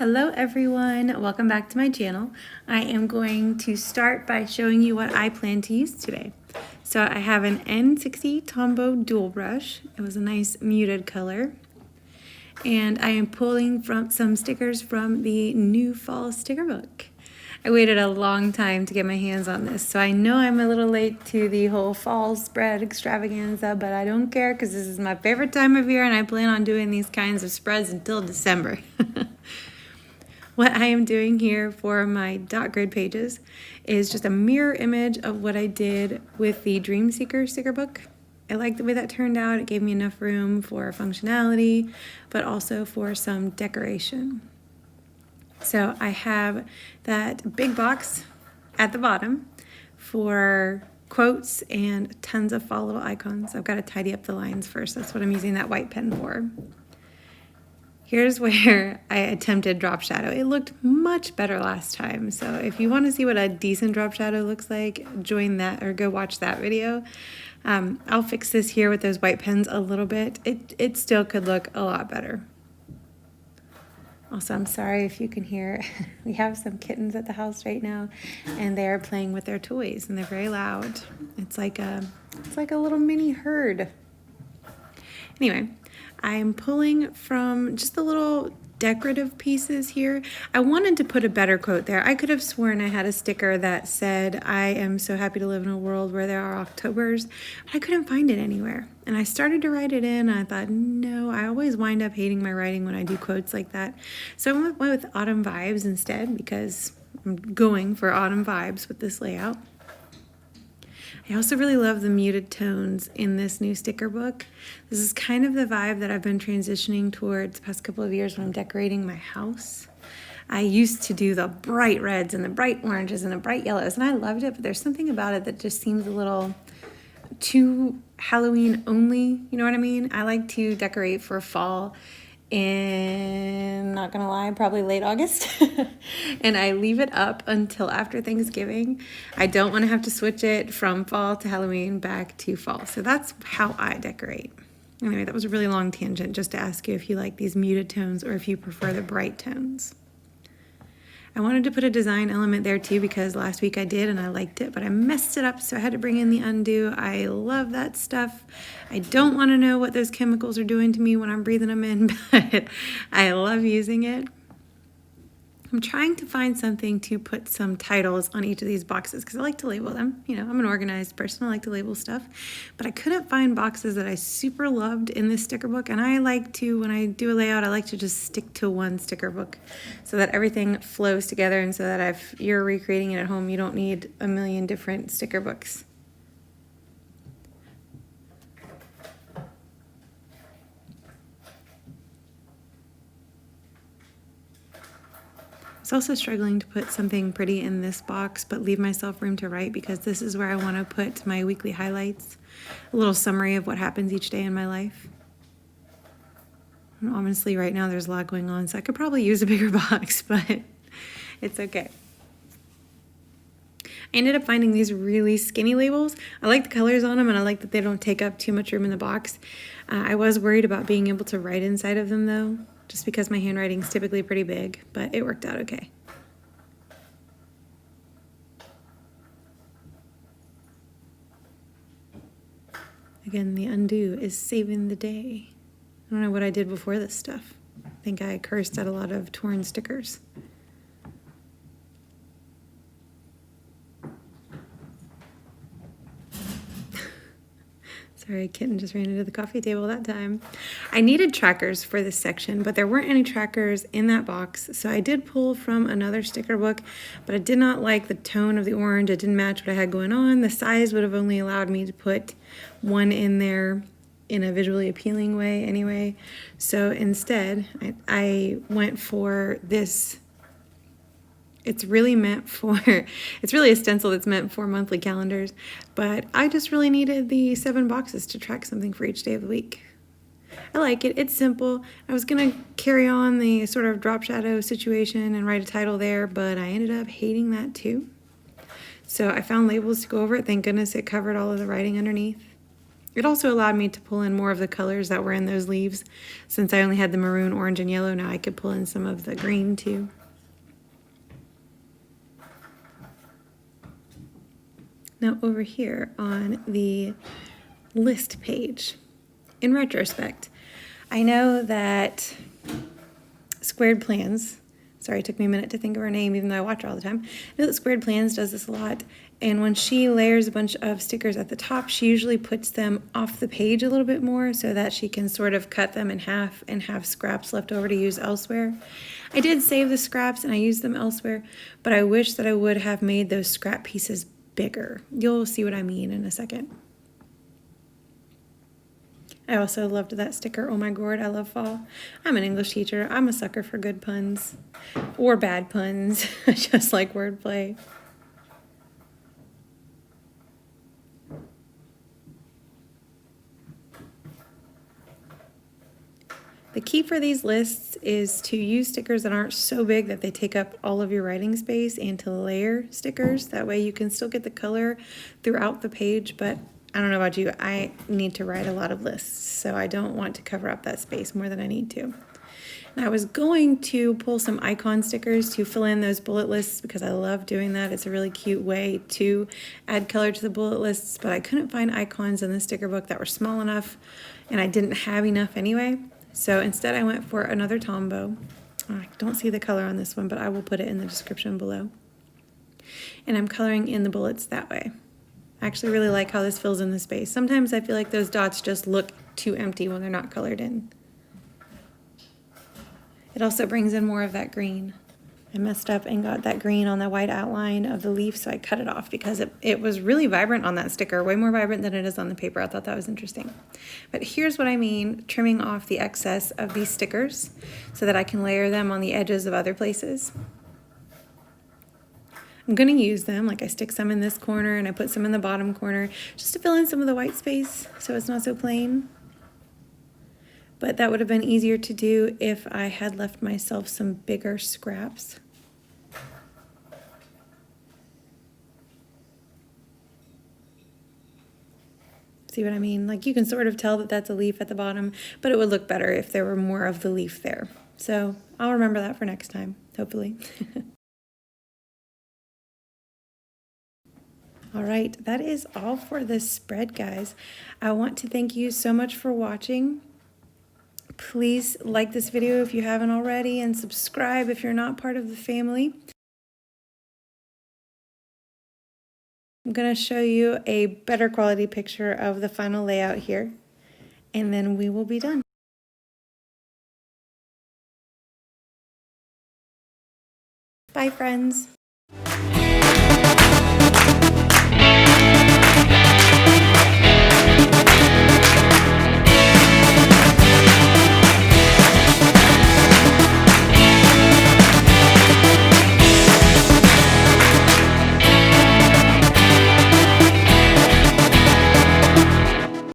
Hello everyone, welcome back to my channel. I am going to start by showing you what I plan to use today. So I have an N60 Tombow dual brush. It was a nice muted color. And I am pulling from some stickers from the new fall sticker book. I waited a long time to get my hands on this, so I know I'm a little late to the whole fall spread extravaganza, but I don't care because this is my favorite time of year and I plan on doing these kinds of spreads until December. What I am doing here for my dot grid pages is just a mirror image of what I did with the Dream Seeker sticker book. I like the way that turned out. It gave me enough room for functionality, but also for some decoration. So I have that big box at the bottom for quotes and tons of fall little icons. I've got to tidy up the lines first. That's what I'm using that white pen for. Here's where I attempted drop shadow. It looked much better last time. So if you want to see what a decent drop shadow looks like, join that or go watch that video. I'll fix this here with those white pens a little bit. It still could look a lot better. Also, I'm sorry if you can hear, we have some kittens at the house right now and they are playing with their toys and they're very loud. It's like a little mini herd. Anyway, I'm pulling from just the little decorative pieces here. I wanted to put a better quote there. I could have sworn I had a sticker that said, "I am so happy to live in a world where there are Octobers," but I couldn't find it anywhere. And I started to write it in, and I thought, no, I always wind up hating my writing when I do quotes like that. So I went with autumn vibes instead because I'm going for autumn vibes with this layout. I also really love the muted tones in this new sticker book. This is kind of the vibe that I've been transitioning towards the past couple of years when I'm decorating my house. I used to do the bright reds and the bright oranges and the bright yellows, and I loved it, but there's something about it that just seems a little too Halloween only, you know what I mean? I like to decorate for fall in, not gonna lie, probably late August. And I leave it up until after Thanksgiving. I don't want to have to switch it from fall to Halloween back to fall. So that's how I decorate. Anyway, that was a really long tangent just to ask you if you like these muted tones or if you prefer the bright tones. I wanted to put a design element there too because last week I did and I liked it, but I messed it up, so I had to bring in the Undu. I love that stuff. I don't want to know what those chemicals are doing to me when I'm breathing them in, but I love using it. I'm trying to find something to put some titles on each of these boxes because I like to label them. You know, I'm an organized person. I like to label stuff. But I couldn't find boxes that I super loved in this sticker book. And I like to, when I do a layout, I like to just stick to one sticker book so that everything flows together and so that if you're recreating it at home, you don't need a million different sticker books. I was also struggling to put something pretty in this box, but leave myself room to write because this is where I want to put my weekly highlights, a little summary of what happens each day in my life. And honestly, right now there's a lot going on, so I could probably use a bigger box, but it's okay. I ended up finding these really skinny labels. I like the colors on them, and I like that they don't take up too much room in the box. I was worried about being able to write inside of them, though, just because my handwriting is typically pretty big, but it worked out okay. Again, the Undu is saving the day. I don't know what I did before this stuff. I think I cursed at a lot of torn stickers. Sorry, kitten just ran into the coffee table that time. I needed trackers for this section, but there weren't any trackers in that box, so I did pull from another sticker book, but I did not like the tone of the orange. It didn't match what I had going on. The size would have only allowed me to put one in there in a visually appealing way anyway. So instead, I went for this. It's really a stencil that's meant for monthly calendars, but I just really needed the 7 boxes to track something for each day of the week. I like it. It's simple. I was going to carry on the sort of drop shadow situation and write a title there, but I ended up hating that too. So I found labels to go over it. Thank goodness it covered all of the writing underneath. It also allowed me to pull in more of the colors that were in those leaves. Since I only had the maroon, orange, and yellow, now I could pull in some of the green too. Now over here on the list page, in retrospect, I know that Squared Plans, sorry, it took me a minute to think of her name even though I watch her all the time. I know that Squared Plans does this a lot, and when she layers a bunch of stickers at the top, she usually puts them off the page a little bit more so that she can sort of cut them in half and have scraps left over to use elsewhere. I did save the scraps and I used them elsewhere, but I wish that I would have made those scrap pieces bigger. You'll see what I mean in a second. I also loved that sticker, oh my gourd, I love fall. I'm an English teacher. I'm a sucker for good puns. Or bad puns. I just like wordplay. The key for these lists is to use stickers that aren't so big that they take up all of your writing space and to layer stickers. That way you can still get the color throughout the page, but I don't know about you, I need to write a lot of lists, so I don't want to cover up that space more than I need to. And I was going to pull some icon stickers to fill in those bullet lists because I love doing that. It's a really cute way to add color to the bullet lists, but I couldn't find icons in the sticker book that were small enough, and I didn't have enough anyway. So instead I went for another Tombow. I don't see the color on this one, but I will put it in the description below. And I'm coloring in the bullets that way. I actually really like how this fills in the space. Sometimes I feel like those dots just look too empty when they're not colored in. It also brings in more of that green. I messed up and got that green on the white outline of the leaf, so I cut it off because it was really vibrant on that sticker, way more vibrant than it is on the paper. I thought that was interesting. But here's what I mean, trimming off the excess of these stickers so that I can layer them on the edges of other places. I'm gonna use them, like I stick some in this corner and I put some in the bottom corner just to fill in some of the white space so it's not so plain. But that would have been easier to do if I had left myself some bigger scraps. See what I mean? Like you can sort of tell that that's a leaf at the bottom, but it would look better if there were more of the leaf there. So I'll remember that for next time, hopefully. All right, that is all for this spread, guys. I want to thank you so much for watching. Please like this video if you haven't already and subscribe if you're not part of the family. I'm going to show you a better quality picture of the final layout here, and then we will be done. Bye, friends.